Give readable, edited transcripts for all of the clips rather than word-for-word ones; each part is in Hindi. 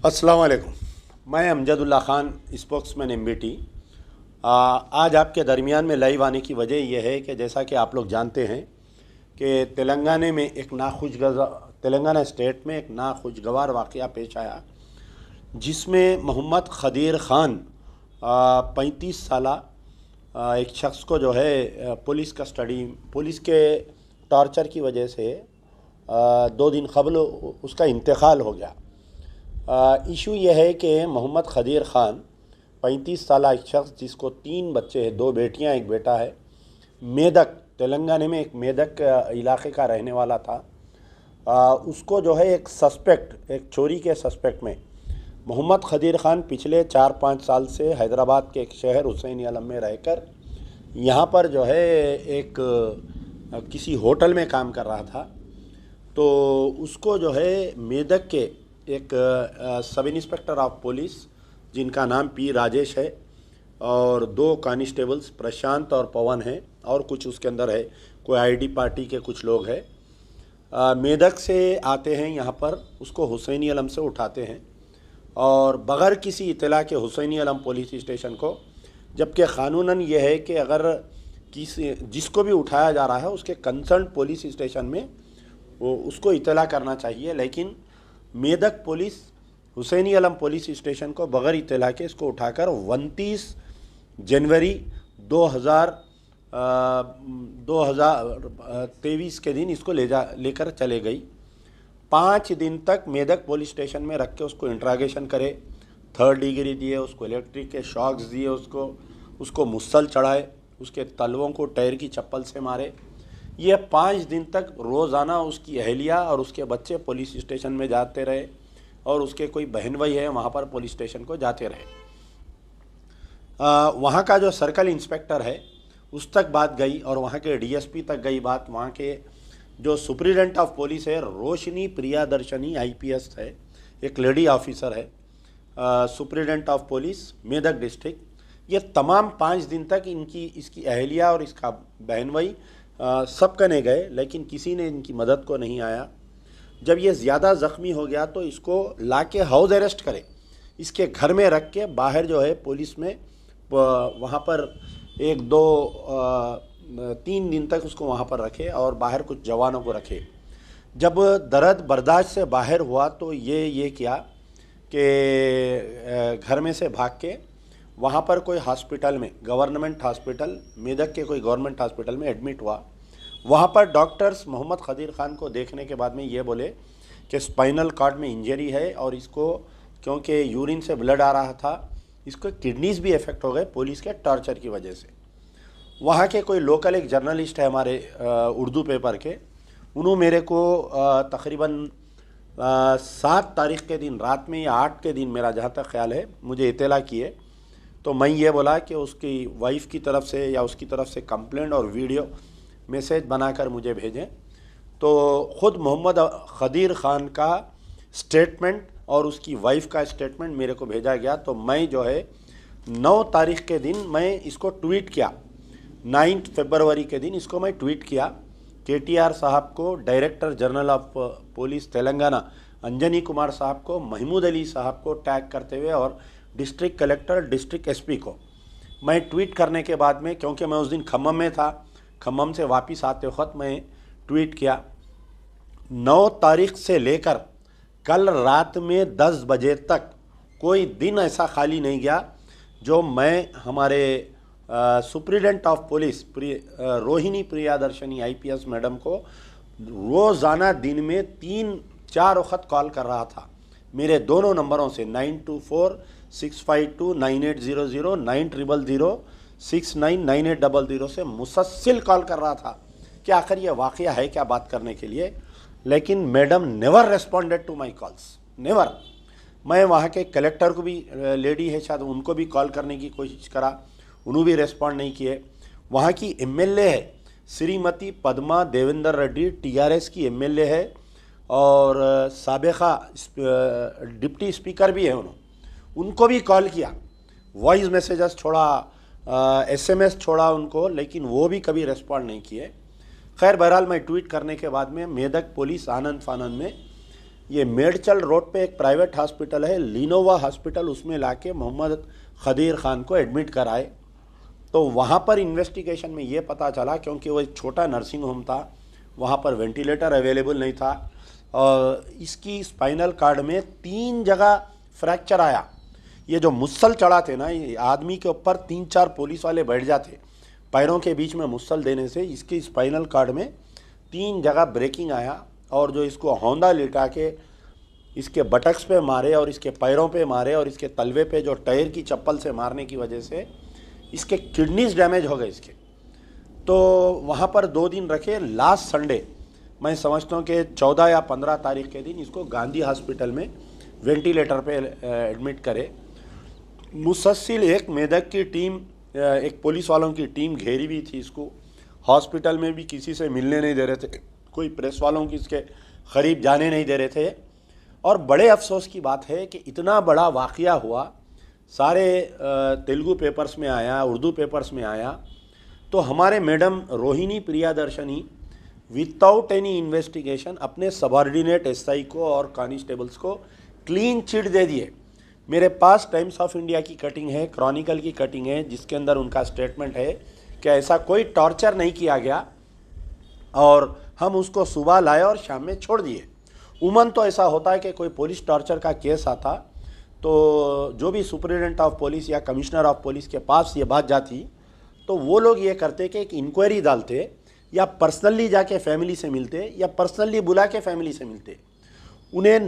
अस्सलाम वालेकुम। मैं अमजदुल्ला ख़ान, स्पोक्समैन एमबीटी। आज आपके दरमियान में लाइव आने की वजह यह है कि जैसा कि आप लोग जानते हैं कि तेलंगाना स्टेट में एक नाखुशगवार वाक़या पेश आया, जिसमें मोहम्मद खदीर ख़ान 35 साल एक शख्स को जो है पुलिस के टॉर्चर की वजह से 2 दिन कबल उसका इंतकाल हो गया। इशू यह है कि मोहम्मद खदीर ख़ान 35 साल एक शख्स जिसको 3 बच्चे हैं, 2 बेटियां 1 बेटा है, मेदक तेलंगाना में एक मेदक इलाके का रहने वाला था। उसको जो है एक चोरी के सस्पेक्ट में मोहम्मद खदीर ख़ान पिछले 4-5 साल से हैदराबाद के एक शहर हुसैन आलम में रहकर यहाँ पर जो है एक किसी होटल में काम कर रहा था। तो उसको जो है मेदक के एक सब इंस्पेक्टर ऑफ पुलिस जिनका नाम पी राजेश है और 2 कांस्टेबल्स प्रशांत और पवन हैं, और कुछ उसके अंदर है कोई आईडी पार्टी के कुछ लोग हैं, मेदक से आते हैं यहाँ पर, उसको हुसैनी आलम से उठाते हैं और बग़ैर किसी इत्तला के हुसैनी आलम पुलिस स्टेशन को, जबकि क़ानूनन यह है कि अगर जिसको भी उठाया जा रहा है उसके कंसर्न पुलिस स्टेशन में उसको इत्तला करना चाहिए, लेकिन मेदक पुलिस हुसैनी आलम पुलिस स्टेशन को बग़ैर इत्तला के इसको उठाकर 29 जनवरी 2023 के दिन इसको लेकर चले गई। 5 दिन तक मेदक पुलिस स्टेशन में रख के उसको इंट्रागेशन करे, 3rd डिग्री दिए, उसको इलेक्ट्रिक के शॉक्स दिए, उसको मुसल चढ़ाए, उसके तलवों को टायर की चप्पल से मारे। ये 5 दिन तक रोज़ाना उसकी अहलिया और उसके बच्चे पुलिस स्टेशन में जाते रहे और उसके कोई बहन भाई है वहाँ पर पुलिस स्टेशन को जाते रहे। वहाँ का जो सर्कल इंस्पेक्टर है उस तक बात गई और वहाँ के डीएसपी तक गई बात। वहाँ के जो सुप्रिटेंडेंट ऑफ पुलिस है रोशनी प्रियादर्शनी आईपीएस है, एक लेडी ऑफिसर है, superintendent of police Medak district, ये तमाम 5 दिन तक इसकी अहलिया और इसका बहन भाई सब करने गए, लेकिन किसी ने इनकी मदद को नहीं आया। जब ये ज़्यादा ज़ख्मी हो गया तो इसको लाके हाउस अरेस्ट करे, इसके घर में रख के बाहर जो है पुलिस में वहाँ पर 3 दिन तक उसको वहाँ पर रखे और बाहर कुछ जवानों को रखे। जब दर्द बर्दाश्त से बाहर हुआ तो ये किया कि घर में से भाग के वहाँ पर कोई हॉस्पिटल में, गवर्नमेंट हॉस्पिटल मेदक के कोई गवर्नमेंट हॉस्पिटल में एडमिट हुआ। वहाँ पर डॉक्टर्स मोहम्मद खदीर ख़ान को देखने के बाद में ये बोले कि स्पाइनल कॉर्ड में इंजरी है और इसको क्योंकि यूरिन से ब्लड आ रहा था, इसको किडनीज़ भी इफ़ेक्ट हो गए पुलिस के टॉर्चर की वजह से। वहाँ के कोई लोकल एक जर्नलिस्ट है हमारे उर्दू पेपर के, उन्होंने मेरे को तकरीबन 7 तारीख़ के दिन रात में या 8 के दिन मेरा जहाँ तक ख्याल है मुझे इत्तला किए। तो मैं ये बोला कि उसकी वाइफ की तरफ से या उसकी तरफ से कंप्लेंट और वीडियो मैसेज बनाकर मुझे भेजें। तो ख़ुद मोहम्मद खदीर ख़ान का स्टेटमेंट और उसकी वाइफ का स्टेटमेंट मेरे को भेजा गया। तो मैं जो है 9 तारीख़ के दिन मैं इसको ट्वीट किया, 9 फरवरी के दिन इसको मैं ट्वीट किया KTR साहब को, director general of police Telangana Anjani Kumar साहब को, महमूद अली साहब को टैग करते हुए और डिस्ट्रिक्ट कलेक्टर, डिस्ट्रिक्ट एसपी को मैं ट्वीट करने के बाद में, क्योंकि मैं उस दिन खम्मम में था, खम्मम से वापस आते वक्त मैं ट्वीट किया। 9 तारीख़ से लेकर कल रात में 10 बजे तक कोई दिन ऐसा खाली नहीं गया जो मैं हमारे superintendent of police Rohini Priyadarshini IPS madam को रोज़ाना दिन में 3-4 वक्त कॉल कर रहा था, मेरे दोनों नंबरों से 9246529800 9000699800 से मुसलसल कॉल कर रहा था कि आखिर ये वाक़या है क्या बात करने के लिए, लेकिन madam never responded to my calls, never. मैं वहाँ के कलेक्टर को भी, लेडी है शायद, उनको भी कॉल करने की कोशिश करा, उन्होंने भी रेस्पॉन्ड नहीं किए। वहाँ की एमएलए है श्रीमती पद्मा देवेंद्र रेड्डी, TRS की एमएलए है और साबिका डिप्टी स्पीकर भी है, उनको भी कॉल किया, वॉइस मैसेजेस छोड़ा, SMS छोड़ा उनको, लेकिन वो भी कभी रेस्पॉन्ड नहीं किए। खैर बहरहाल मैं ट्वीट करने के बाद में मेदक पुलिस आनंद फानंद में ये मेडचल रोड पे एक प्राइवेट हॉस्पिटल है लिनोवा हॉस्पिटल, उसमें लाके मोहम्मद खदीर खान को एडमिट कराए। तो वहाँ पर इन्वेस्टिगेशन में ये पता चला, क्योंकि वो एक छोटा नर्सिंग होम था, वहाँ पर वेंटिलेटर अवेलेबल नहीं था और इसकी स्पाइनल कार्ड में 3 जगह फ्रैक्चर आया। ये जो मुसल चढ़ाते ना, ये आदमी के ऊपर 3-4 पुलिस वाले बैठ जाते पैरों के बीच में मुसल देने से, इसकी स्पाइनल कार्ड में 3 जगह ब्रेकिंग आया। और जो इसको होंदा लिटा के इसके बटक्स पे मारे और इसके पैरों पे मारे और इसके तलवे पे जो टायर की चप्पल से मारने की वजह से इसके किडनीज डैमेज हो गए इसके। तो वहाँ पर 2 दिन रखे। लास्ट संडे मैं समझता हूँ कि 14 या 15 तारीख के दिन इसको गांधी हॉस्पिटल में वेंटिलेटर पे एडमिट करे। मुसलसिल एक मेदक की टीम, एक पुलिस वालों की टीम घेरी हुई थी इसको। हॉस्पिटल में भी किसी से मिलने नहीं दे रहे थे, कोई प्रेस वालों की इसके करीब जाने नहीं दे रहे थे। और बड़े अफसोस की बात है कि इतना बड़ा वाक़या हुआ, सारे तेलुगु पेपर्स में आया, उर्दू पेपर्स में आया, तो हमारे madam Rohini Priyadarshini without any investigation अपने सबॉर्डिनेट एसआई को और कांस्टेबल्स को क्लीन चिट दे दिए। मेरे पास टाइम्स ऑफ इंडिया की कटिंग है, क्रॉनिकल की कटिंग है, जिसके अंदर उनका स्टेटमेंट है कि ऐसा कोई टॉर्चर नहीं किया गया और हम उसको सुबह लाए और शाम में छोड़ दिए। उमन तो ऐसा होता है कि कोई पुलिस टॉर्चर का केस आता तो जो भी सुपरिटेंडेंट ऑफ पुलिस या कमिश्नर ऑफ पुलिस के पास ये बात जाती तो वो लोग ये करते कि एक इंक्वायरी डालते या पर्सनली जाके फैमिली से मिलते या पर्सनली बुला के फैमिली से मिलते। उन्हें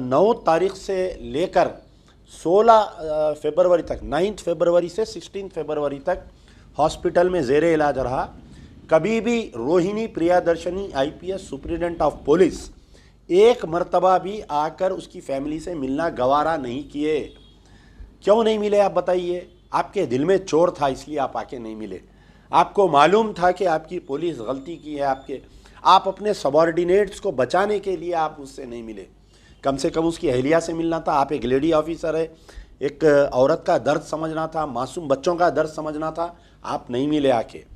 9 तारीख से लेकर 16 फरवरी तक, 9 फरवरी से 16 फरवरी तक हॉस्पिटल में ज़ेरे इलाज रहा। कभी भी Rohini Priyadarshini IPS superintendent of police एक मर्तबा भी आकर उसकी फैमिली से मिलना गवारा नहीं किए। क्यों नहीं मिले आप बताइए? आपके दिल में चोर था इसलिए आप आके नहीं मिले। आपको मालूम था कि आपकी पुलिस गलती की है, आप अपने सबॉर्डिनेट्स को बचाने के लिए आप उससे नहीं मिले। कम से कम उसकी अहलिया से मिलना था। आप एक लेडी ऑफिसर है, एक औरत का दर्द समझना था, मासूम बच्चों का दर्द समझना था, आप नहीं मिले आके।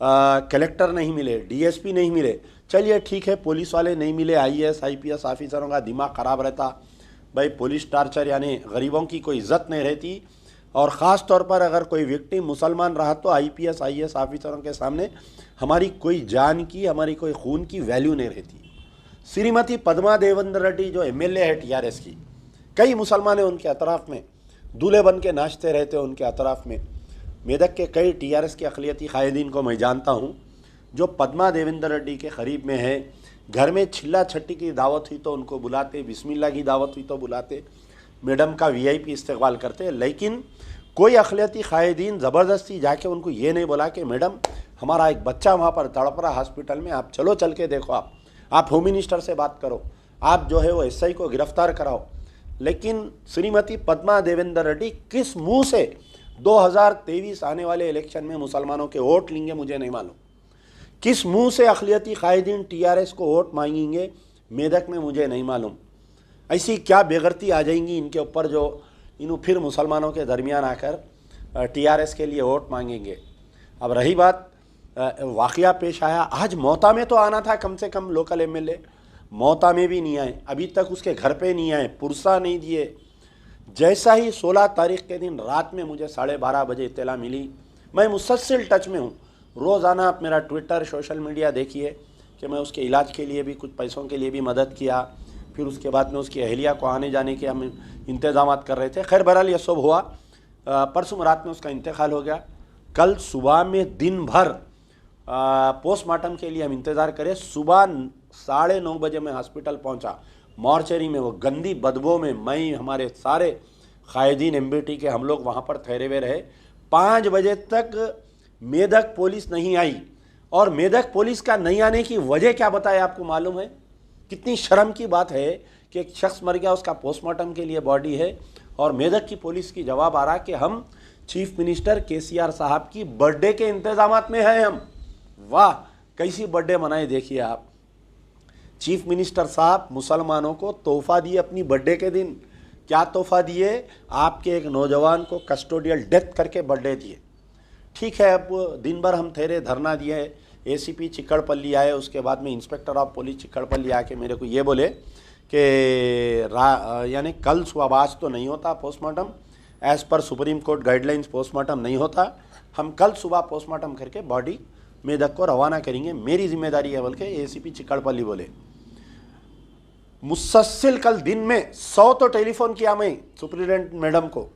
कलेक्टर नहीं मिले, डीएसपी नहीं मिले। चलिए ठीक है, पुलिस वाले नहीं मिले, आईएएस आईपीएस ऑफिसरों का दिमाग ख़राब रहता, भाई पुलिस टार्चर यानी गरीबों की कोई इज्जत नहीं रहती। और ख़ास तौर पर अगर कोई विक्टिम मुसलमान रहा तो आईपीएस आईएएस ऑफिसरों के सामने हमारी कोई जान की, हमारी कोई खून की वैल्यू नहीं रहती। श्रीमती पद्मा देवेंद्र रेड्डी जो एमएलए है टीआरएस की, कई मुसलमान हैं उनके अतराफ़ में, दूल्हे बन के नाचते रहते हैं उनके अतराफ़ में। मेदक के कई टीआरएस के अक़लियती कायदीन को मैं जानता हूँ जो पद्मा देवेंद्र रेड्डी के करीब में है। घर में छिल्ला छट्टी की दावत हुई तो उनको बुलाते, बिस्मिल्लाह की दावत हुई तो बुलाते, मैडम का वीआईपी इस्तेक़बाल करते। लेकिन कोई अक़लियती कायदीन ज़बरदस्ती जाके उनको ये नहीं बोला कि मैडम हमारा एक बच्चा वहाँ पर तड़प रहा हॉस्पिटल में, आप चलो चल के देखो, आप होम मिनिस्टर से बात करो, आप जो है वो एसआई को गिरफ्तार कराओ। लेकिन श्रीमती पद्मा देवेंद्र रेड्डी किस मुँह से 2023 आने वाले इलेक्शन में मुसलमानों के वोट लेंगे मुझे नहीं मालूम। किस मुंह से अक़लियती कायदीन टीआरएस को वोट मांगेंगे मेदक में मुझे नहीं मालूम। ऐसी क्या बेगरती आ जाएंगी इनके ऊपर जो इन फिर मुसलमानों के दरमियान आकर टीआरएस के लिए वोट मांगेंगे। अब रही बात वाक़या पेश आया, आज मोता में तो आना था कम से कम लोकल एमएलए, मोता में भी नहीं आए, अभी तक उसके घर पे नहीं आए, पुरसा नहीं दिए। जैसा ही 16 तारीख के दिन रात में मुझे 12:30 बजे इत्तला मिली, मैं मुसलसल टच में हूँ, रोज़ाना आप मेरा ट्विटर सोशल मीडिया देखिए कि मैं उसके इलाज के लिए भी कुछ पैसों के लिए भी मदद किया, फिर उसके बाद में उसकी अहलिया को आने जाने के हम इंतज़ाम कर रहे थे। खैर बहरहाल ये सब हुआ, परसों रात में उसका इंतकाल हो गया। कल सुबह में दिन भर पोस्टमार्टम के लिए हम इंतज़ार करें। सुबह 9:30 बजे मैं हॉस्पिटल पहुंचा, मॉर्चरी में वो गंदी बदबू में मैं, हमारे सारे कायदीन एमबीटी के हम लोग वहाँ पर ठहरे हुए रहे। 5 बजे तक मेदक पुलिस नहीं आई। और मेदक पुलिस का नहीं आने की वजह क्या बताए आपको मालूम है? कितनी शर्म की बात है कि एक शख्स मर गया, उसका पोस्टमार्टम के लिए बॉडी है और मेदक की पुलिस की जवाब आ रहा कि हम चीफ मिनिस्टर केसीआर साहब की बर्थडे के इंतजामात में हैं हम। वाह, कैसी बर्थडे मनाए देखिए आप। चीफ मिनिस्टर साहब मुसलमानों को तोहफा दिए अपनी बर्थडे के दिन। क्या तोहफा दिए? आपके एक नौजवान को कस्टोडियल डेथ करके बर्थडे दिए। ठीक है, अब दिन भर हम ठहरे, धरना दिए, एसीपी चिक्कड़पल्ली आए, उसके बाद में इंस्पेक्टर ऑफ पुलिस चिक्कड़पल्ली आके मेरे को ये बोले कि यानी कल सुबह आज तो नहीं होता postmortem, as per supreme court guidelines postmortem नहीं होता। हम कल सुबह पोस्टमार्टम करके बॉडी मेदक को रवाना करेंगे, मेरी जिम्मेदारी है, बल्कि एसीपी चिक्कड़पल्ली बोले। मुसलसल कल दिन में 100 तो टेलीफोन किया मैं सुप्रिटेंडेंट मैडम को,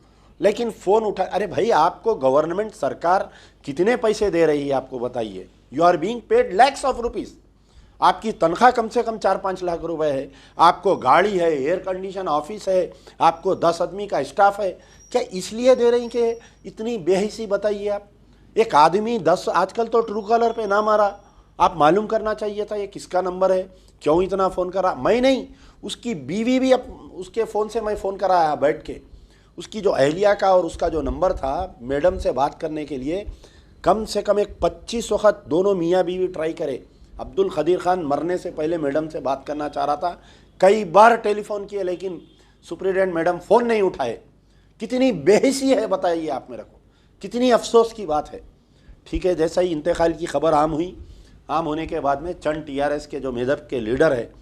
लेकिन फ़ोन उठा। अरे भाई, आपको गवर्नमेंट सरकार कितने पैसे दे रही है आपको बताइए। You are being paid lakhs of rupees, आपकी तनख्वाह कम से कम 4-5 लाख रुपए है, आपको गाड़ी है, एयर कंडीशन ऑफिस है, आपको 10 आदमी का स्टाफ है। क्या इसलिए दे रही कि इतनी बेहिसी बताइए आप। एक आदमी 10, आजकल तो ट्रू कॉलर पे नाम आ रहा, आप मालूम करना चाहिए था ये किसका नंबर है, क्यों इतना फ़ोन करा। मैं नहीं, उसकी बीवी भी अब उसके फ़ोन से मैं फ़ोन कराया बैठ के, उसकी जो अहलिया का और उसका जो नंबर था मैडम से बात करने के लिए, कम से कम एक 25 वक्त दोनों मियाँ बीवी ट्राई करे। अब्दुल खदीर खान मरने से पहले मैडम से बात करना चाह रहा था, कई बार टेलीफोन किए, लेकिन सुप्रिटेंडेंट मैडम फ़ोन नहीं उठाए। कितनी बेहिसी है बताइए आप मेरे को, कितनी अफसोस की बात है। ठीक है, जैसा ही इंतकाल की खबर आम हुई, आम होने के बाद में चंद टीआरएस के जो मेदक के लीडर है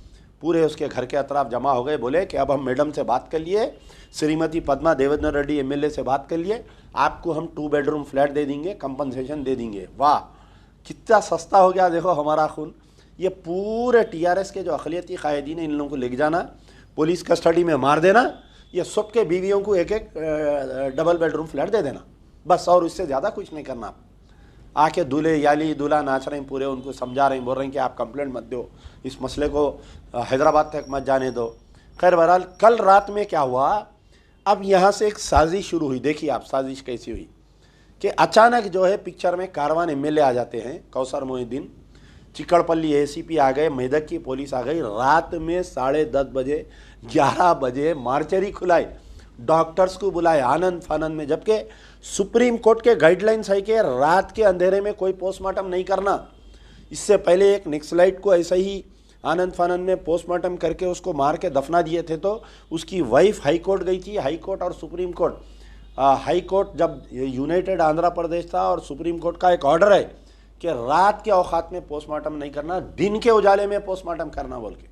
पूरे उसके घर के अतराफ जमा हो गए, बोले कि अब हम मैडम से बात कर लिए, श्रीमती पद्मा देवेंद्र रेड्डी एमएलए से बात कर लिए, आपको हम 2 बेडरूम फ्लैट दे देंगे, कंपनसेशन दे देंगे। वाह, कितना सस्ता हो गया देखो हमारा खून। ये पूरे टीआरएस के जो अक़लियती कायदीन है, इन लोगों को लेके जाना, पुलिस कस्टडी में मार देना, ये सबके बीवियों को एक एक डबल बेडरूम फ्लैट दे देना, बस, और इससे ज़्यादा कुछ नहीं करना। आके दूल्हे याली दूल्हा नाच रहे हैं पूरे, उनको समझा रहे हैं, बोल रहे हैं कि आप कंप्लेंट मत दो, इस मसले को हैदराबाद तक मत जाने दो। खैर बहरहाल कल रात में क्या हुआ, अब यहाँ से एक साजिश शुरू हुई। देखिए आप साजिश कैसी हुई कि अचानक जो है पिक्चर में कारवान एमएलए आ जाते हैं, कौसर मोहिउद्दीन, चिक्कड़पल्ली एसीपी आ गए, मेदक की पुलिस आ गई, रात में 10:30 बजे 11 बजे मार्चरी खुलाए, डॉक्टर्स को बुलाए आनंद फानंद में, जबकि सुप्रीम कोर्ट के गाइडलाइंस है कि रात के अंधेरे में कोई पोस्टमार्टम नहीं करना। इससे पहले एक नक्सलाइट को ऐसा ही आनंद फानंद में पोस्टमार्टम करके उसको मार के दफना दिए थे, तो उसकी वाइफ हाई कोर्ट गई थी। हाई कोर्ट और सुप्रीम कोर्ट, हाई कोर्ट जब यूनाइटेड आंध्र प्रदेश था, और सुप्रीम कोर्ट का एक ऑर्डर है कि रात के औकात में पोस्टमार्टम नहीं करना, दिन के उजाले में पोस्टमार्टम करना बोल के।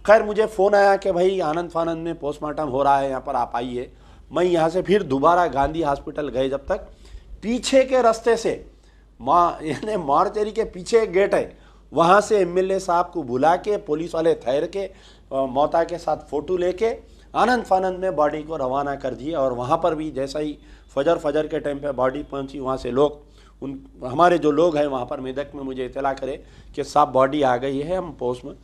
खैर मुझे फ़ोन आया कि भाई आनंद फानंद में पोस्टमार्टम हो रहा है, यहाँ पर आप आइए। मैं यहाँ से फिर दोबारा गांधी हॉस्पिटल गए, जब तक पीछे के रास्ते से यानी मार्चरी के पीछे एक गेट है, वहाँ से एमएलए साहब को बुला के पुलिस वाले ठहर के मौता के साथ फ़ोटो लेके आनंद फानंद में बॉडी को रवाना कर दिए। और वहाँ पर भी जैसा ही फजर के टाइम पे बॉडी पहुँची, वहाँ से लोग, उन हमारे जो लोग हैं वहाँ पर मेदक में, मुझे इतला करे कि साहब बॉडी आ गई है, हम पोस्ट में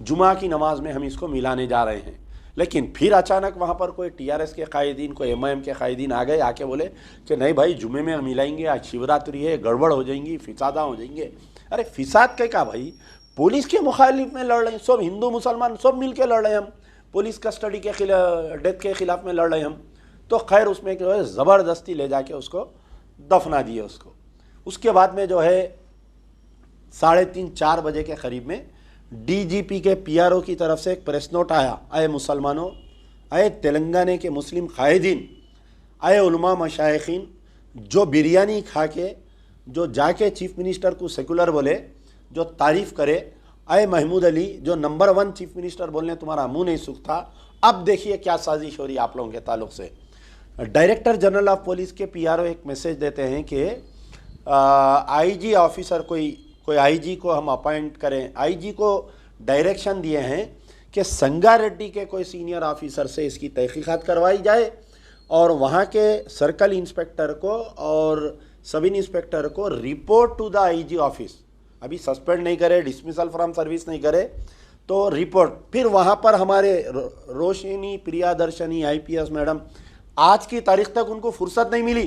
जुमा की नमाज में हम इसको मिलाने जा रहे हैं। लेकिन फिर अचानक वहाँ पर कोई टीआरएस के कायदीन, कोई एमआईएम के कायदीन आ गए, आके बोले कि नहीं भाई जुमे में हम मिलाएंगे, आज शिवरात्रि है, गड़बड़ हो जाएंगी, फिसादा हो जाएंगे। अरे फिसाद के का भाई, पुलिस के मुखालिफ में लड़ रहे हैं, सब हिंदू मुसलमान सब मिल के लड़ रहे हैं, हम पुलिस कस्टडी के खिलाफ, डेथ के खिलाफ में लड़ रहे हैं हम। तो खैर उसमें जो है ज़बरदस्ती ले जाके उसको दफना दिए उसको। उसके बाद में जो है 3:30-4 बजे के करीब में डीजीपी के पीआरओ की तरफ से एक प्रेस नोट आया, आए मुसलमानों, आए तेलंगाना के मुस्लिम कायदीन, आए उलमा मशाइखीन, जो बिरयानी खा के, जो जाके चीफ मिनिस्टर को सेकुलर बोले, जो तारीफ़ करे, आए महमूद अली, जो नंबर 1 चीफ मिनिस्टर बोलने तुम्हारा मुंह नहीं सूखता। अब देखिए क्या साजिश हो रही है आप लोगों के ताल्लुक से। डायरेक्टर जनरल ऑफ पुलिस के पीआरओ एक मैसेज देते हैं कि आईजी ऑफिसर, कोई आईजी को हम अपॉइंट करें। आईजी को डायरेक्शन दिए हैं कि संगा रेड्डी के कोई सीनियर ऑफिसर से इसकी तहकीकात करवाई जाए, और वहाँ के सर्कल इंस्पेक्टर को और सब इंस्पेक्टर को report to the IG office, अभी सस्पेंड नहीं करे, डिसमिसल फ्रॉम सर्विस नहीं करे, तो रिपोर्ट। फिर वहाँ पर हमारे रोशिनी प्रियादर्शनी आईपीएस मैडम, आज की तारीख तक उनको फुर्सत नहीं मिली,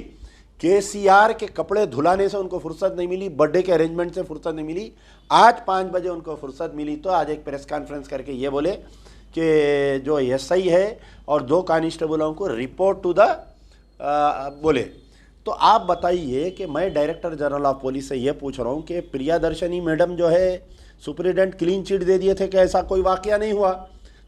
केसीआर के कपड़े धुलाने से उनको फुर्सत नहीं मिली, बर्थडे के अरेंजमेंट से फुर्सत नहीं मिली। आज 5 बजे उनको फुर्सत मिली, तो आज एक प्रेस कॉन्फ्रेंस करके ये बोले कि जो एसआई है और 2 कांस्टेबलों को रिपोर्ट टू द बोले। तो आप बताइए कि मैं डायरेक्टर जनरल ऑफ पुलिस से ये पूछ रहा हूँ कि प्रियादर्शनी मैडम जो है सुप्रिटेंडेंट क्लीन चिट दे दिए थे कि ऐसा कोई वाकया नहीं हुआ,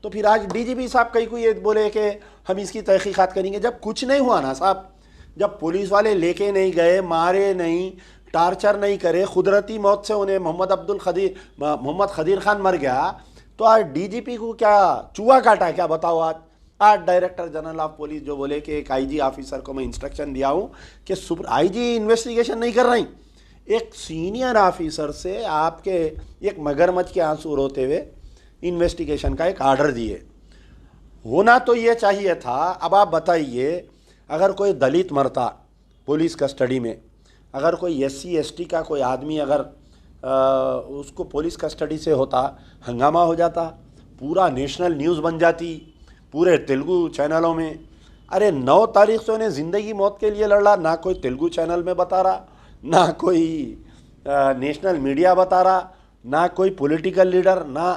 तो फिर आज डीजीपी साहब कहीं को ये बोले कि हम इसकी तहकीकात करेंगे, जब कुछ नहीं हुआ ना साहब, जब पुलिस वाले लेके नहीं गए, मारे नहीं, टार्चर नहीं करे, कुदरती मौत से उन्हें मोहम्मद खदीर खान मर गया, तो आज डीजीपी को क्या चूहा काटा क्या, बताओ। आज डायरेक्टर जनरल ऑफ पुलिस जो बोले कि एक आईजी ऑफिसर को मैं इंस्ट्रक्शन दिया हूं कि आईजी इन्वेस्टिगेशन नहीं कर रही, एक सीनियर ऑफिसर से आपके एक मगरमच्छ के आंसू रोते हुए इन्वेस्टिगेशन का एक ऑर्डर दिए। होना तो ये चाहिए था। अब आप बताइए, अगर कोई दलित मरता पुलिस कस्टडी में, अगर कोई SC ST का कोई आदमी अगर उसको पुलिस कस्टडी से होता, हंगामा हो जाता, पूरा नेशनल न्यूज़ बन जाती, पूरे तेलुगु चैनलों में। अरे 9 तारीख से उन्हें ज़िंदगी मौत के लिए लड़ा, ना कोई तेलुगु चैनल में बता रहा, ना कोई नेशनल मीडिया बता रहा, ना कोई पॉलिटिकल लीडर, ना।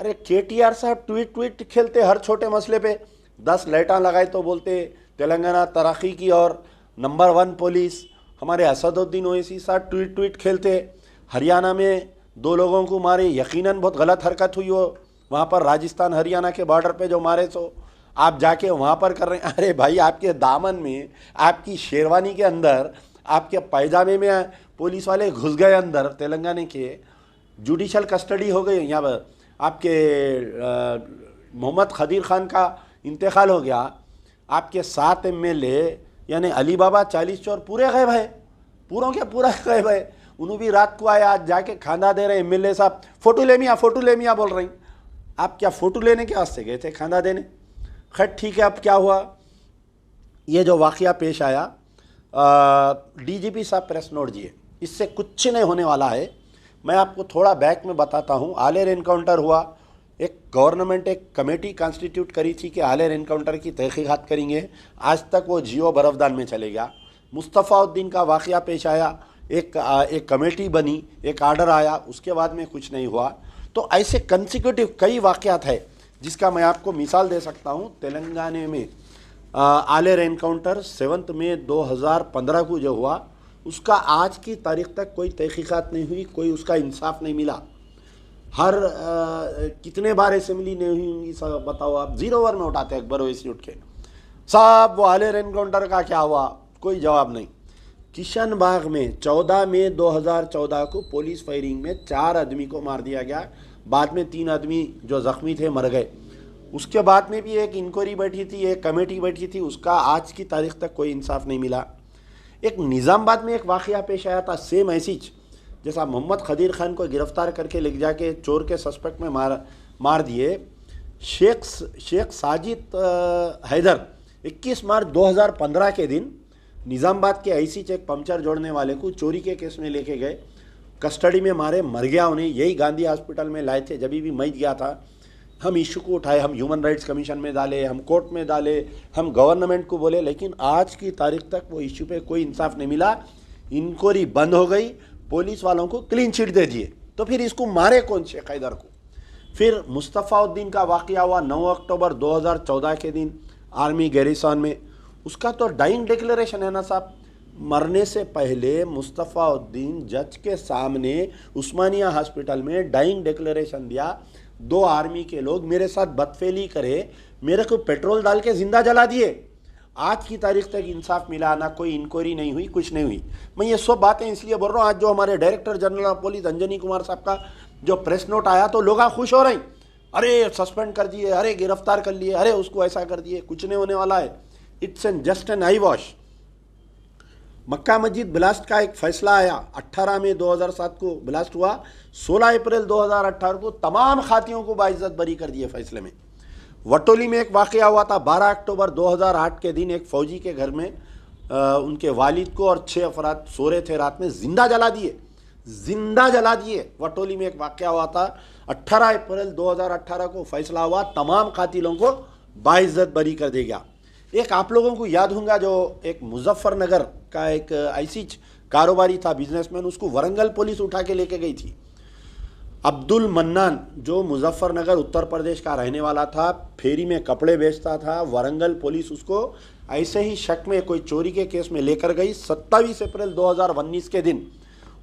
अरे KTR साहब ट्वीट खेलते हर छोटे मसले पे, 10 लाइटां लगाए तो बोलते तेलंगाना तरक्की की और नंबर 1 पुलिस। हमारे असदुद्दीन ओवैसी साहब ट्वीट खेलते हरियाणा में 2 लोगों को मारे, यकीनन बहुत गलत हरकत हुई हो वहाँ पर, राजस्थान हरियाणा के बॉर्डर पे जो मारे, तो आप जाके वहाँ पर कर रहे हैं। अरे भाई, आपके दामन में, आपकी शेरवानी के अंदर, आपके पायजामे में पुलिस वाले घुस गए अंदर तेलंगाना के, जुडिशल कस्टडी हो गई। यहाँ पर आपके मोहम्मद खदीर खान का इंतकाल हो गया, आपके 7 MLA यानी अली बाबा 40 चोर पूरे गए भाई, पूरों के पूरा गए भाई। उन्होंने भी रात को आया, आज जाके खाना दे रहे MLA साहब, फोटो ले मियाँ बोल रही। आप क्या फ़ोटो लेने के वास्ते गए थे, खाना देने? खैर ठीक है। अब क्या हुआ, ये जो वाक़या पेश आया, DGP साहब प्रेस नोट दिए, इससे कुछ नहीं होने वाला है। मैं आपको थोड़ा बैक में बताता हूँ। आलेर एनकाउंटर हुआ, एक गवर्नमेंट एक कमेटी कॉन्स्टिट्यूट करी थी कि आलेर एनकाउंटर की तहकीकात करेंगे। आज तक वो जियो बरफदान में चले गया। मुस्तफ़ाउद्दीन का वाक़या पेश आया, एक कमेटी बनी, एक आर्डर आया, उसके बाद में कुछ नहीं हुआ। तो ऐसे कंसिक्यूटिव कई वाक़यात है जिसका मैं आपको मिसाल दे सकता हूँ। तेलंगाना में आलेर एनकाउंटर 7 मई 2015 को जो हुआ, उसका आज की तारीख तक कोई तहकीकात नहीं हुई, कोई उसका इंसाफ नहीं मिला। हर कितने बार असेंबली नहीं हुई होंगी सब बताओ आप, 0 ओवर में उठाते अकबर ओवैसी उठ के, साहब वो आलेर एनकाउंटर का क्या हुआ, कोई जवाब नहीं। किशन बाग में 14 मई 2014 को पुलिस फायरिंग में 4 आदमी को मार दिया गया, बाद में 3 आदमी जो ज़ख्मी थे मर गए। उसके बाद में भी एक इंक्वायरी बैठी थी, एक कमेटी बैठी थी, उसका आज की तारीख तक कोई इंसाफ नहीं मिला। एक निज़ामाबाद में एक वाक़या पेश आया था, सेम ऐसी जैसा मोहम्मद खदीर खान को गिरफ्तार करके ले जाके चोर के सस्पेक्ट में मार दिए। शेख साजिद हैदर 21 मार्च 2015 के दिन निज़ामाबाद के ऐसी चेक पंचर जोड़ने वाले को चोरी के केस में लेके गए, कस्टडी में मारे, मर गया। उन्हें यही गांधी हॉस्पिटल में लाए थे, जब भी मैं गया था। हम इशू को उठाए, हम ह्यूमन राइट्स कमीशन में डाले, हम कोर्ट में डाले, हम गवर्नमेंट को बोले, लेकिन आज की तारीख तक वो इशू पे कोई इंसाफ नहीं मिला। इंक्वायरी बंद हो गई, पुलिस वालों को क्लीन चिट दे दिए। तो फिर इसको मारे कौन, शेख हैदर को? फिर मुस्तफ़ाउद्दीन का वाक़या हुआ 9 अक्टूबर 2014 के दिन आर्मी गैरिसन में। उसका तो डाइंग डिक्लेरेशन है ना साहब। मरने से पहले मुस्तफ़ाउद्दीन जज के सामने उस्मानिया हॉस्पिटल में डाइंग डिक्लेरेशन दिया, 2 आर्मी के लोग मेरे साथ बदफेली करे, मेरे को पेट्रोल डाल के जिंदा जला दिए। आज की तारीख तक इंसाफ मिला ना, कोई इंक्वायरी नहीं हुई, कुछ नहीं हुई। मैं ये सब बातें इसलिए बोल रहा हूँ, आज जो हमारे director general of police Anjani Kumar साहब का जो प्रेस नोट आया तो लोग खुश हो रहे हैं, अरे सस्पेंड कर दिए, अरे गिरफ्तार कर लिए, अरे उसको ऐसा कर दिए। कुछ नहीं होने वाला है। It's an just an eye wash. Mecca Masjid blast का एक फैसला आया, 18 मई 2007 को ब्लास्ट हुआ, 16 अप्रैल 2018 को तमाम खातियों को बाइज्जत बरी कर दिए फैसले में। वटोली में एक वाक़या हुआ था 12 अक्टूबर 2008 के दिन, एक फ़ौजी के घर में उनके वालिद को और 6 अफराद सो रहे थे, रात में जिंदा जला दिए। वटोली में एक वाक़या हुआ था 18 अप्रैल 2018 को, फैसला हुआ, तमाम कातिलों को बाइज्जत बरी कर देगा। एक आप लोगों को याद होगा, जो एक मुजफ्फरनगर का एक ऐसी कारोबारी था, बिजनेसमैन, उसको वरंगल पुलिस उठा के लेके गई थी। अब्दुल मन्नान जो मुजफ्फरनगर उत्तर प्रदेश का रहने वाला था, फेरी में कपड़े बेचता था, वरंगल पुलिस उसको ऐसे ही शक में कोई चोरी के केस में लेकर गई। 27 अप्रैल 2019 के दिन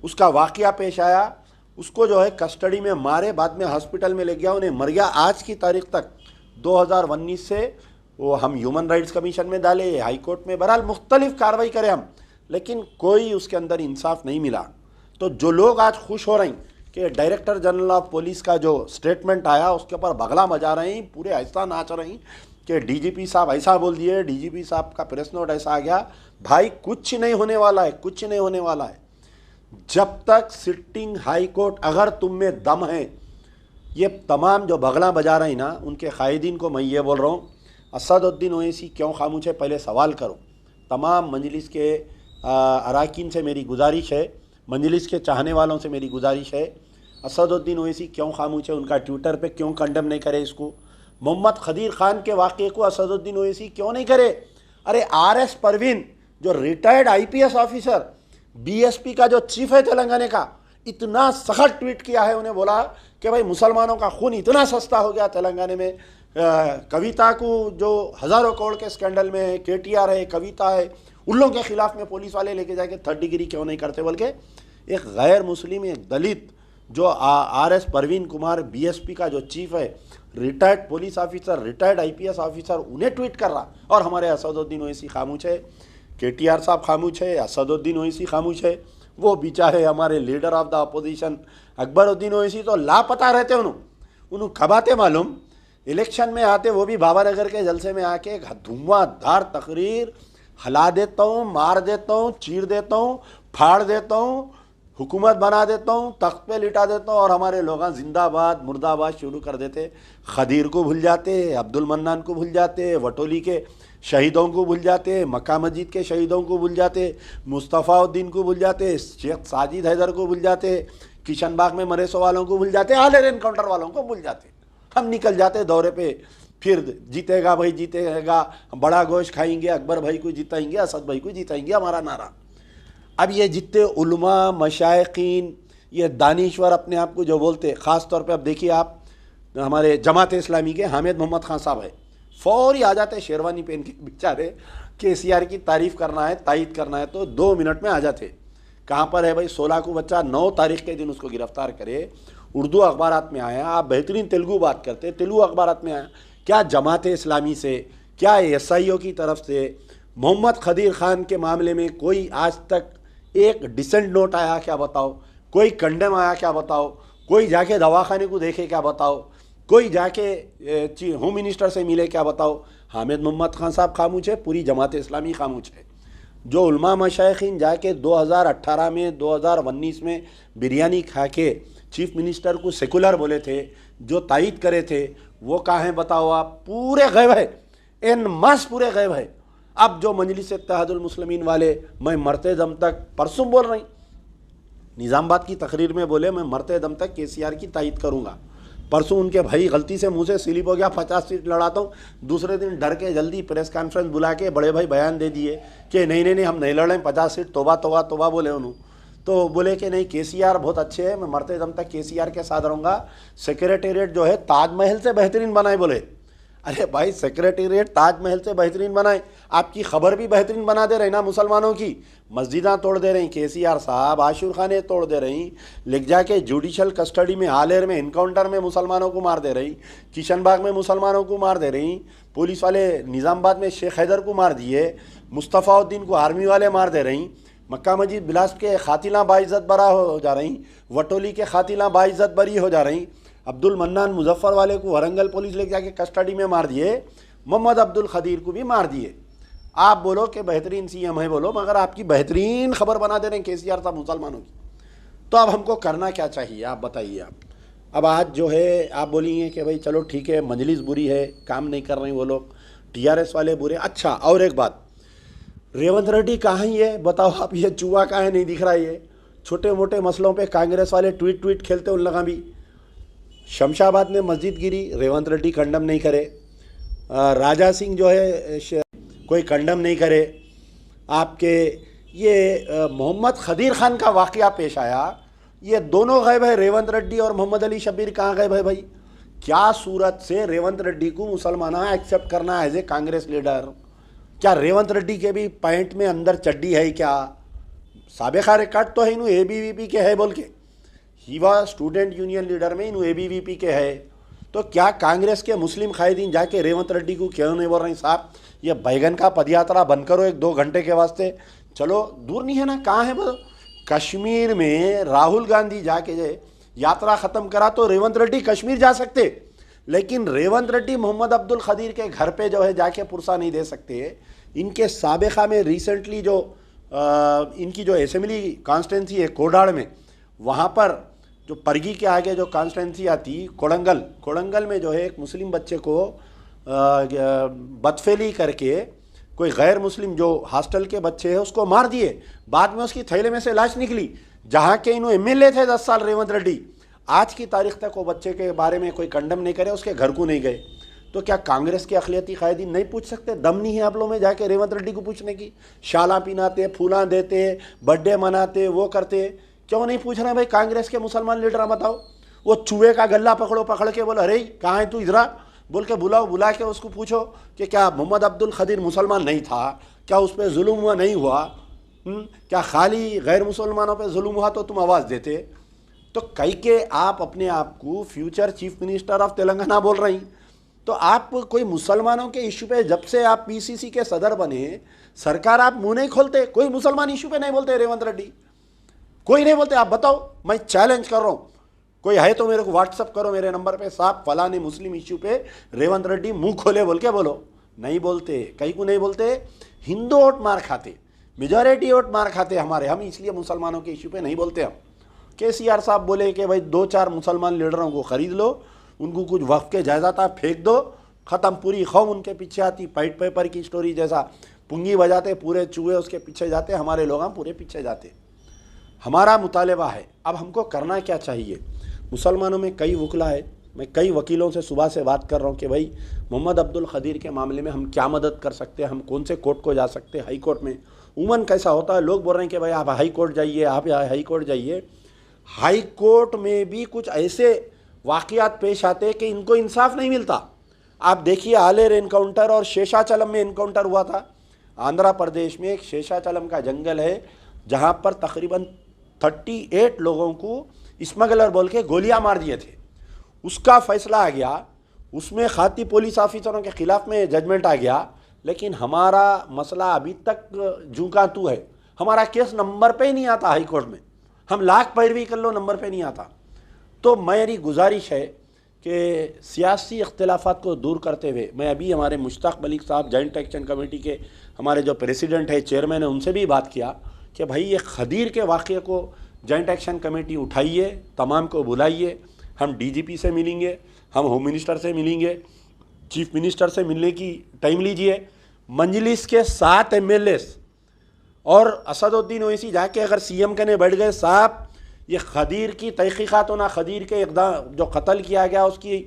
उसका वाक़या पेश आया, उसको जो है कस्टडी में मारे, बाद में हॉस्पिटल में ले गया, उन्हें मर गया। आज की तारीख तक 2019 से वो हम ह्यूमन राइट्स कमीशन में डाले, हाई कोर्ट में, बहरहाल मुख्तलिफ कार्रवाई करें हम, लेकिन कोई उसके अंदर इंसाफ नहीं मिला। तो जो लोग आज खुश हो रहे हैं कि डायरेक्टर जनरल ऑफ पुलिस का जो स्टेटमेंट आया उसके ऊपर बगला मचा रहे हैं, पूरे ऐसा नाच रहे हैं कि डीजीपी साहब ऐसा बोल दिए, डीजीपी साहब का प्रेस नोट ऐसा आ गया। भाई कुछ नहीं होने वाला है, कुछ नहीं होने वाला है। जब तक सिटिंग हाई कोर्ट, अगर तुम में दम है, ये तमाम जो बगला बजा रहे हैं ना, उनके कायदीन को मैं ये बोल रहा हूँ, असदुद्दीन ओवैसी क्यों खामोश है, पहले सवाल करो। तमाम मजलिस के अरकान से मेरी गुजारिश है, मजलिस के चाहने वालों से मेरी गुजारिश है, असदुद्दीन ओवैसी क्यों खामोश है, उनका ट्विटर पे क्यों कंडम नहीं करे इसको। मोहम्मद खदीर खान के वाक़े को असदुद्दीन ओवैसी क्यों नहीं करे। अरे RS परवीन जो रिटायर्ड IPS ऑफिसर, BSP का जो चीफ है तेलंगाना का, इतना सख्त ट्वीट किया है, उन्हें बोला कि भाई मुसलमानों का खून इतना सस्ता हो गया तेलंगाना में। कविता को जो हज़ारों करोड़ के स्कैंडल में KTR है, कविता है, उन लोगों के खिलाफ में पुलिस वाले लेके जाके 3rd डिग्री क्यों नहीं करते। बल्कि एक गैर मुस्लिम, एक दलित जो RS परवीन कुमार BSP का जो चीफ है, retired police officer, retired IPS officer, उन्हें ट्वीट कर रहा, और हमारे असदुद्दीन ओवैसी खामोश है, KTR साहब खामोश है, असदुद्दीन ओवैसी खामोश है। वो बेचारे हमारे leader of the opposition Akbaruddin Owaisi तो लापता रहते, उन्होंने कब आते मालूम, इलेक्शन में आते, वो भी बाबानगर के जलसे में आके एक धुआंधार तकरीर, हला देता हूँ, मार देता हूँ, चीर देता हूँ, फाड़ देता हूँ, हुकूमत बना देता हूँ, तख्त पे लिटा देता हूँ, और हमारे लोग जिंदाबाद मुर्दाबाद शुरू कर देते। खदीर को भूल जाते, अब्दुल मन्नान को भूल जाते, वटोली के शहीदों को भूल जाते, मक्का मस्जिद के शहीदों को भूल जाते, मुस्तफ़ाउद्दीन को भूल जाते, शेख साजिद हैदर को भूल जाते, किशन बाग में मरे सो वालों को भूल जाते, आलेर एनकाउंटर वालों को भूल जाते। हम निकल जाते दौरे पे, फिर जीतेगा भाई जीतेगा, बड़ा गोश्त खाएंगे, अकबर भाई को जिताएंगे, असद भाई को जिताएंगे, हमारा नारा। अब ये जितने उलमा, मशाइखीन, ये दानिश्वर अपने आप को जो बोलते, ख़ास तौर पे अब देखिए आप, हमारे जमात इस्लामी के हामिद मोहम्मद खान साहब है, फौरी आ जाते शेरवानी पहन के, बेचारे KCR की तारीफ़ करना है, तायद करना है तो 2 मिनट में आ जाते। कहाँ पर है भाई, 16 को बच्चा 9 तारीख के दिन उसको गिरफ्तार करे, उर्दू अखबारात में आया, आप बेहतरीन तेलुगु बात करते, तेलुगु अखबारात में आया। क्या जमात इस्लामी से, क्या SIO की तरफ से मोहम्मद खदीर खान के मामले में कोई आज तक एक डिसेंट नोट आया क्या बताओ, कोई कंडेम आया क्या बताओ, कोई जाके दवाखाने को देखे क्या बताओ, कोई जाके होम मिनिस्टर से मिले क्या बताओ। हामिद मोहम्मद खान साहब खामोश है, पूरी जमात इस्लामी खामोश है। जो उलमा मशाइखीन जाके 2018 में 2019 में बिरयानी खा के चीफ मिनिस्टर को सेकुलर बोले थे, जो तायद करे थे, वो कहाँ हैं बताओ आप, पूरे गैब है, एन मास पूरे गैब है। अब जो मजलिस इत्तेहादुल मुस्लिमीन वाले, मैं मरते दम तक, परसों बोल रही, निज़ामाबाद की तकरीर में बोले मैं मरते दम तक KCR की तायद करूँगा। परसों उनके भाई गलती से मुँह से स्लिप हो गया, 50 सीट लड़ाता हूँ, दूसरे दिन डर के जल्दी प्रेस कॉन्फ्रेंस बुला के बड़े भाई बयान दे दिए कि नहीं हम नहीं लड़ रहे, 50 सीट, तोबा तोबा तोबा बोले उन्होंने। तो बोले कि नहीं KCR बहुत अच्छे है, मैं मरते दम तक KCR के साथ रहूँगा। सेक्रेटेरिएट जो है ताजमहल से बेहतरीन बनाए बोले। अरे भाई सेक्रेटेरिएट ताजमहल से बेहतरीन बनाए, आपकी खबर भी बेहतरीन बना दे रहे ना मुसलमानों की। मस्जिदाँ तोड़ दे रही KCR साहब, आशूर खाने तोड़ दे रही, लिख जाके जुडिशल कस्टडी में, आलेर में इनकाउंटर में मुसलमानों को मार दे रही, किशन बाग में मुसलमानों को मार दे रही, पुलिस वाले निज़ामाबाद में शेख हैदर को मार दिए, मुस्तफ़ाउद्दीन को आर्मी वाले मार दे रही, मक्का मस्जिद बिलासपुर के खातिला बाइज़्ज़त बरा हो जा रही, वटोली के खातिला बाइज़्ज़त बरी हो जा रही, अब्दुल मन्नान मुजफ्फर वाले को वरंगल पुलिस ले जाके कस्टडी में मार दिए, मोहम्मद अब्दुल खदीर को भी मार दिए। आप बोलो कि बेहतरीन CM है बोलो, मगर आपकी बेहतरीन खबर बना दे रहे हैं KCR साहब मुसलमानों की। तो अब हमको करना क्या चाहिए आप बताइए। आप अब आज जो है आप बोलिए कि भाई चलो ठीक है, मजलिस बुरी है, काम नहीं कर रहे वो लोग, TRS वाले बुरे। अच्छा, और एक बात, रेवंत रेड्डी कहाँ ही है बताओ आप, ये चूहा कहाँ है नहीं दिख रहा। ये छोटे मोटे मसलों पे कांग्रेस वाले ट्वीट खेलते उन लगा भी। शमशाबाद में मस्जिद गिरी, रेवंत रेड्डी कंडम नहीं करे, राजा सिंह जो है कोई कंडम नहीं करे। आपके ये मोहम्मद खदीर खान का वाक़या पेश आया, ये दोनों गायब है, रेवंत रेड्डी और मोहम्मद अली शब्बीर कहाँ गायब है भाई। क्या सूरत से रेवंत रेड्डी को मुसलमाना एक्सेप्ट करना एज ए कांग्रेस लीडर? क्या रेवंत रेड्डी के भी पैंट में अंदर चड्डी है क्या? साबिका रिकॉर्ड तो है इनू ABVP के है बोल के, he was student union leader में इनू ABVP के है। तो क्या कांग्रेस के मुस्लिम कायदीन जाके रेवंत रेड्डी को क्यों नहीं बोल रहे साहब ये बैगन का पदयात्रा बंद करो 1-2 घंटे के वास्ते? चलो दूर नहीं है ना, कहाँ है वो? कश्मीर में राहुल गांधी जाके यात्रा ख़त्म करा तो रेवंत रेड्डी कश्मीर जा सकते, लेकिन रेवंत रेड्डी मोहम्मद अब्दुल खदीर के घर पे जो है जाके पुरसा नहीं दे सकते। इनके साबिक़ा में रिसेंटली जो इनकी जो असेंबली कॉन्स्टिट्यूंसी है कोडाड़ में, वहाँ पर जो परगी के आगे जो कॉन्स्टिट्यूंसी आती कोड़ंगल में जो है एक मुस्लिम बच्चे को बदफेली करके कोई गैर मुस्लिम जो हॉस्टल के बच्चे हैं उसको मार दिए। बाद में उसकी थैले में से लाश निकली। जहाँ के इन्हों एमएलए थे 10 साल रेवंत रेड्डी, आज की तारीख तक वो बच्चे के बारे में कोई कंडम नहीं करे, उसके घर को नहीं गए। तो क्या कांग्रेस के अखिलती कायदीन नहीं पूछ सकते? दम नहीं है आप लोगों में जाके रेवंत रेड्डी को पूछने की? शाला पिनाते, फूला देते, बर्थडे मनाते, वो करते, क्यों नहीं पूछ रहे भाई कांग्रेस के मुसलमान लीडर? बताओ, वो चूहे का गला पकड़ के बोलो अरे कहाँ है तू, इधर बोल के बुला के उसको पूछो कि क्या मोहम्मद अब्दुल खदीर मुसलमान नहीं था? क्या उस पर जुल्म हुआ नहीं हुआ? क्या खाली गैर मुसलमानों पे जुल्म हुआ तो तुम आवाज़ देते? तो कई के आप अपने आप को future chief minister of Telangana बोल रही, तो आप कोई मुसलमानों के इशू पे जब से आप पीसीसी के सदर बने सरकार आप मुंह नहीं खोलते, कोई मुसलमान इशू पे नहीं बोलते रेवंत रेड्डी, कोई नहीं बोलते। आप बताओ, मैं चैलेंज कर रहा हूँ, कोई है तो मेरे को व्हाट्सअप करो मेरे नंबर पे, साहब फलाने मुस्लिम इशू पे रेवंत रेड्डी मुंह खोले बोल के बोलो। नहीं बोलते, कहीं को नहीं बोलते। हिंदू वोट मार खाते, मेजॉरिटी वोट मार खाते हमारे, हम इसलिए मुसलमानों के इशू पे नहीं बोलते। हम केसीआर साहब बोले कि भाई 2-4 मुसलमान लीडरों को ख़रीद लो, उनको कुछ वक्फ के जायदाद फेंक दो, ख़त्म, पूरी कौम उनके पीछे आती। पाइट पेपर की स्टोरी जैसा पुंगी बजाते, पूरे चूहे उसके पीछे जाते, हमारे लोग हम पूरे पीछे जाते। हमारा मुतालबा है, अब हमको करना क्या चाहिए? मुसलमानों में कई वकला है, मैं कई वकीलों से सुबह से बात कर रहा हूँ कि भाई मोहम्मद अब्दुल खदीर के मामले में हम क्या मदद कर सकते हैं, हम कौन से कोर्ट को जा सकते हैं, हाई कोर्ट में उमन कैसा होता है। लोग बोल रहे हैं कि भाई आप हाई कोर्ट जाइए, आप हाई कोर्ट जाइए। हाई कोर्ट में भी कुछ ऐसे वाक़यात पेश आते हैं कि इनको इंसाफ नहीं मिलता। आप देखिए आलेर एनकाउंटर और शेषाचलम में एनकाउंटर हुआ था। आंध्र प्रदेश में एक शेषाचलम का जंगल है जहाँ पर तकरीबन 38 लोगों को स्मगलर बोल के गोलियां मार दिए थे। उसका फैसला आ गया, उसमें खाती पुलिस ऑफिसरों के खिलाफ में जजमेंट आ गया, लेकिन हमारा मसला अभी तक जूका तू है। हमारा केस नंबर पे ही नहीं आता हाई कोर्ट में, हम लाख पैरवी कर लो नंबर पे नहीं आता। तो मेरी गुजारिश है कि सियासी इख्तिलाफात को दूर करते हुए, मैं अभी हमारे मुश्ताक मलिक साहब जॉइंट एक्शन कमेटी के हमारे जो प्रेसिडेंट है, चेयरमैन है, उनसे भी बात किया कि भाई ये खदीर के वाक़े को जॉइंट एक्शन कमेटी उठाइए, तमाम को बुलाइए। हम डीजीपी से मिलेंगे, हम होम मिनिस्टर से मिलेंगे, चीफ मिनिस्टर से मिलने की टाइम लीजिए। मंजलिस के 7 एमएलएस और असदुद्दीन ओवैसी जाके अगर सीएम के ने बैठ गए, साहब ये खदीर की तहकीक़ात होना, खदीर के इक़दाम जो कत्ल किया गया उसकी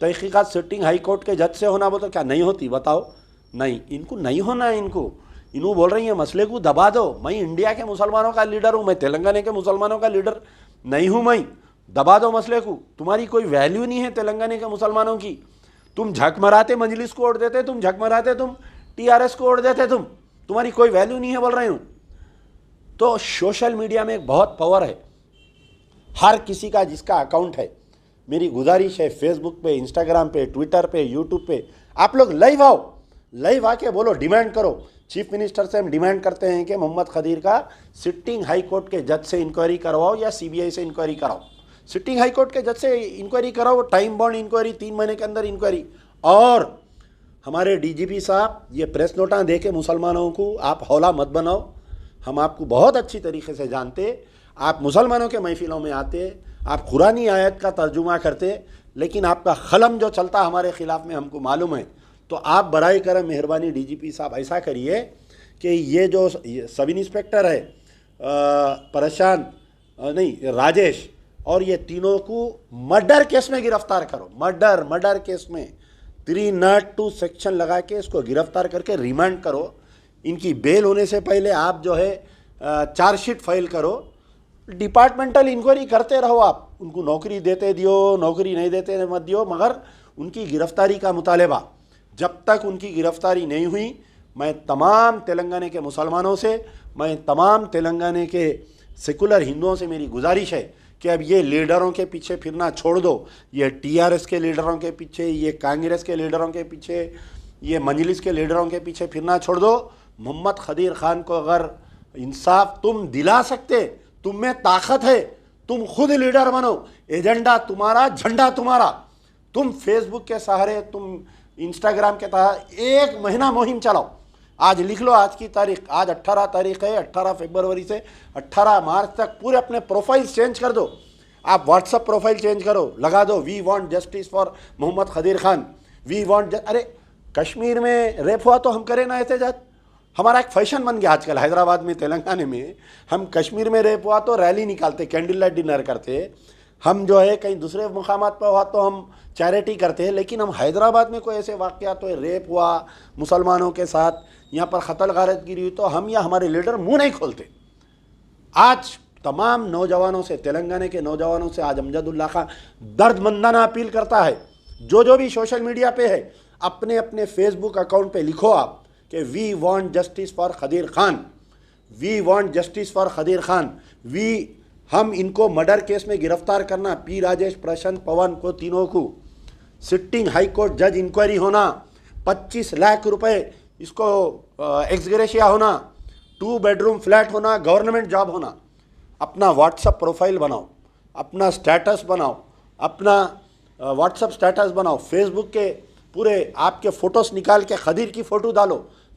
तहकीक़ात सिटिंग हाई कोर्ट के जज से होना, वो तो क्या नहीं होती? बताओ, नहीं, इनको नहीं होना है। इनको बोल रही है मसले को दबा दो। मैं इंडिया के मुसलमानों का लीडर हूँ, मैं तेलंगाना के मुसलमानों का लीडर नहीं हूँ। मैं दबा दो मसले को, तुम्हारी कोई वैल्यू नहीं है तेलंगाना के मुसलमानों की। तुम झक मराते मजलिस को वोट देते, तुम झक मराते, तुम टीआरएस को वोट देते, तुम्हारी कोई वैल्यू नहीं है बोल रही हूँ। तो सोशल मीडिया में एक बहुत पावर है, हर किसी का जिसका अकाउंट है, मेरी गुजारिश है फेसबुक पे, इंस्टाग्राम पे, ट्विटर पे, यूट्यूब पे आप लोग लाइव आओ, लाइव आके बोलो, डिमांड करो। चीफ मिनिस्टर से हम डिमांड करते हैं कि मोहम्मद खदीर का सिटिंग हाई कोर्ट के जज से इंक्वायरी करवाओ या सीबीआई से इंक्वायरी कराओ। सिटिंग हाई कोर्ट के जज से इंक्वायरी कराओ, टाइम बाउंड इंक्वायरी, 3 महीने के अंदर इंक्वायरी। और हमारे डीजीपी साहब ये प्रेस नोटा दे के मुसलमानों को आप हौला मत बनाओ। हम आपको बहुत अच्छी तरीके से जानते, आप मुसलमानों के महफिलों में आते, आप कुरानी आयत का तर्जुमा करते, लेकिन आपका खलम जो चलता हमारे ख़िलाफ़ में हमको मालूम है। तो आप बराए करम मेहरबानी डीजीपी साहब ऐसा करिए कि ये जो सब इंस्पेक्टर है परेशान नहीं राजेश, और ये तीनों को मर्डर केस में गिरफ्तार करो। मर्डर केस में 302 सेक्शन लगा के इसको गिरफ्तार करके रिमांड करो। इनकी बेल होने से पहले आप जो है चार्जशीट फाइल करो। डिपार्टमेंटल इंक्वायरी करते रहो, आप उनको नौकरी देते दियो, नौकरी नहीं देते मत दियो, मगर उनकी गिरफ्तारी का मुतालबा, जब तक उनकी गिरफ्तारी नहीं हुई, मैं तमाम तेलंगाना के मुसलमानों से, मैं तमाम तेलंगाना के सेकुलर हिंदुओं से मेरी गुजारिश है कि अब ये लीडरों के पीछे फिरना छोड़ दो। ये टीआरएस के लीडरों के पीछे, ये कांग्रेस के लीडरों के पीछे, ये मजलिस के लीडरों के पीछे फिरना छोड़ दो। मोहम्मद खदीर खान को अगर इंसाफ तुम दिला सकते, तुम में ताकत है, तुम खुद लीडर बनो, एजेंडा तुम्हारा, झंडा तुम्हारा। तुम फेसबुक के सहारे, तुम इंस्टाग्राम के तहत 1 महीना मुहिम चलाओ। आज लिख लो, आज की तारीख, आज 18 तारीख है, 18 फरवरी से 18 मार्च तक पूरे अपने प्रोफाइल चेंज कर दो। आप व्हाट्सअप प्रोफाइल चेंज करो, लगा दो we want justice for Mohammad Khadir Khan, we want. अरे कश्मीर में रेप हुआ तो हम करें ना एहतजाज। हमारा एक फैशन बन गया आजकल हैदराबाद में, तेलंगाना में। हम कश्मीर में रेप हुआ तो रैली निकालते, कैंडल लाइट डिनर करते। हम जो है कहीं दूसरे मुकामात पर हुआ तो हम चैरिटी करते हैं। लेकिन हम हैदराबाद में कोई ऐसे वाक़यात तो रेप हुआ मुसलमानों के साथ, यहाँ पर कत्ल गारतगिरी हुई, तो हम या हमारे लीडर मुंह नहीं खोलते। आज तमाम नौजवानों से, तेलंगाना के नौजवानों से आज अमजदुल्ला खान दर्दमंदाना अपील करता है, जो भी सोशल मीडिया पे है, अपने अपने फेसबुक अकाउंट पे लिखो आप कि we want justice for Khadir Khan, we want justice for Khadir Khan. हम इनको मर्डर केस में गिरफ्तार करना, पी राजेश, प्रशांत, पवन को, तीनों को सिटिंग हाई कोर्ट जज इंक्वायरी होना, 25 लाख रुपए इसको एक्सग्रेशिया होना, 2 बेडरूम फ्लैट होना, गवर्नमेंट जॉब होना। अपना व्हाट्सअप प्रोफाइल बनाओ, अपना स्टेटस बनाओ, अपना व्हाट्सअप स्टेटस बनाओ, फेसबुक के पूरे आपके फ़ोटोस निकाल के खदीर की फ़ोटो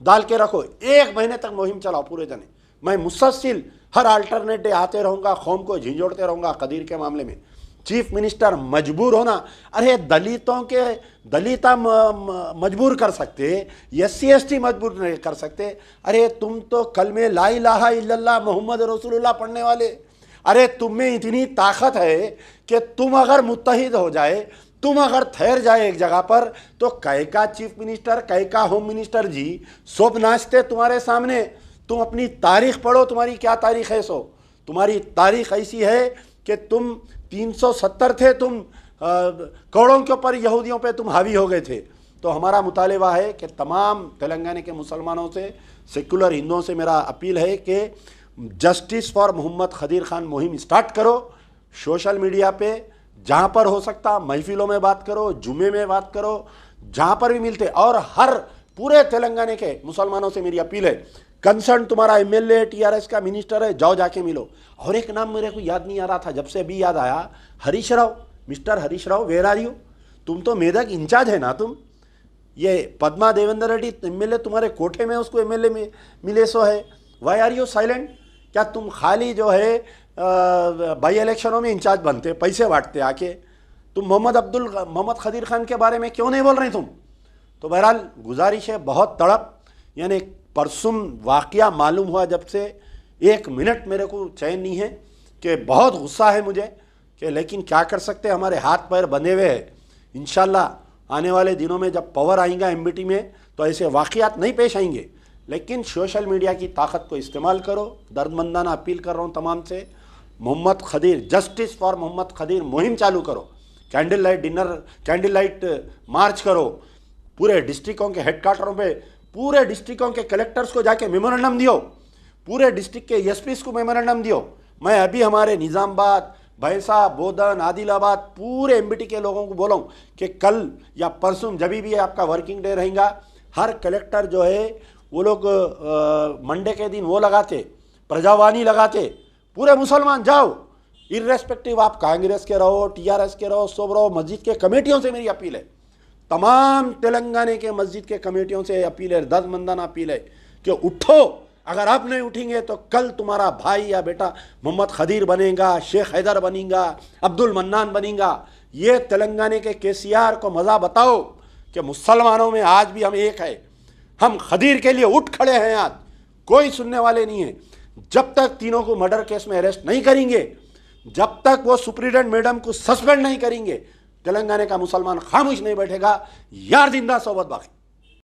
डाल के रखो। 1 महीने तक मुहिम चलाओ पूरे जने। मैं मुसलसिल हर अल्टरनेट डे आते रहूँगा, कौम को झिंझोड़ते रहूँगा खदीर के मामले में। चीफ मिनिस्टर मजबूर होना, अरे दलिता मजबूर कर सकते, SC ST मजबूर नहीं कर सकते। अरे तुम तो कलमे ला इलाहा इल्लल्लाह मोहम्मद रसूलुल्लाह पढ़ने वाले, अरे तुम में इतनी ताकत है कि तुम अगर मुत्तहिद हो जाए, तुम अगर ठहर जाए एक जगह पर, तो कै का चीफ मिनिस्टर, कै का होम मिनिस्टर जी सब नाचते तुम्हारे सामने। तुम अपनी तारीख पढ़ो, तुम्हारी क्या तारीख है। तुम्हारी तारीख ऐसी है कि तुम 370 थे, तुम करोड़ों के ऊपर यहूदियों पे तुम हावी हो गए थे। तो हमारा मुतालिबा है कि तमाम तेलंगाना के मुसलमानों से, सेकुलर हिंदुओं से मेरा अपील है कि जस्टिस फॉर मोहम्मद खदीर खान मुहिम स्टार्ट करो। सोशल मीडिया पे जहाँ पर हो सकता महफिलों में बात करो, जुमे में बात करो, जहाँ पर भी मिलते। और हर पूरे तेलंगाना के मुसलमानों से मेरी अपील है, कंसर्न तुम्हारा MLA TRS का मिनिस्टर है, जाओ जाके मिलो। और एक नाम मेरे को याद नहीं आ रहा था, जब से अभी याद आया, Harish Rao, mister Harish Rao, where are you? तुम तो मेदक इंचार्ज है ना तुम। ये पद्मा देवेंद्र रेड्डी MLA तुम्हारे कोठे में, उसको MLA में मिले सो है, वाई आर यू साइलेंट? क्या तुम खाली जो है बाई इलेक्शनों में इंचार्ज बनते, पैसे बांटते आके? तुम मोहम्मद खदीर खान के बारे में क्यों नहीं बोल रहे तुम? तो बहरहाल गुजारिश है, बहुत तड़प, यानी परसुम वाक़या मालूम हुआ जब से 1 मिनट मेरे को चैन नहीं है, कि बहुत गुस्सा है मुझे कि, लेकिन क्या कर सकते, हमारे हाथ पैर बंधे हुए हैं। इंशाल्लाह आने वाले दिनों में जब पावर आएगा MBT में, तो ऐसे वाक़यात नहीं पेश आएंगे। लेकिन सोशल मीडिया की ताकत को इस्तेमाल करो। दर्दमंदाना अपील कर रहा हूँ तमाम से, मोहम्मद खदीर, जस्टिस फॉर मोहम्मद खदीर मुहिम चालू करो। Candle light dinner, candle light march करो, पूरे डिस्ट्रिक्टों के हेडक्वार्टरों पे, पूरे डिस्ट्रिक्टों के कलेक्टर्स को जाके मेमोरेंडम दियो, पूरे डिस्ट्रिक्ट के SPs को मेमोरेंडम दियो। मैं अभी हमारे निज़ामाबाद, भैंसा, बोधन, आदिलाबाद पूरे MBT के लोगों को बोला हूँ कि कल या परसों जब भी आपका वर्किंग डे रहेगा, हर कलेक्टर जो है वो लोग मंडे के दिन वो लगाते, प्रजावाणी लगाते। पूरे मुसलमान जाओ, इर्रेस्पेक्टिव आप कांग्रेस के रहो, TRS के रहो, सब रहो। मस्जिद के कमेटियों से मेरी अपील है, तमाम तेलंगाना के मस्जिद के कमेटियों से अपील है, दर्दमंदाना अपील है कि उठो। अगर आप नहीं उठेंगे तो कल तुम्हारा भाई या बेटा मोहम्मद खदीर बनेगा, शेख हैदर बनेगा, अब्दुल मन्नान बनेगा। ये तेलंगाना के KCR को मज़ा बताओ कि मुसलमानों में आज भी हम एक है, हम खदीर के लिए उठ खड़े हैं। आज कोई सुनने वाले नहीं है। जब तक तीनों को मर्डर केस में अरेस्ट नहीं करेंगे, जब तक वो सुप्रीडेंट मैडम को सस्पेंड नहीं करेंगे, तेलंगाना का मुसलमान खामोश नहीं बैठेगा। यार जिंदा सोबत बाकी।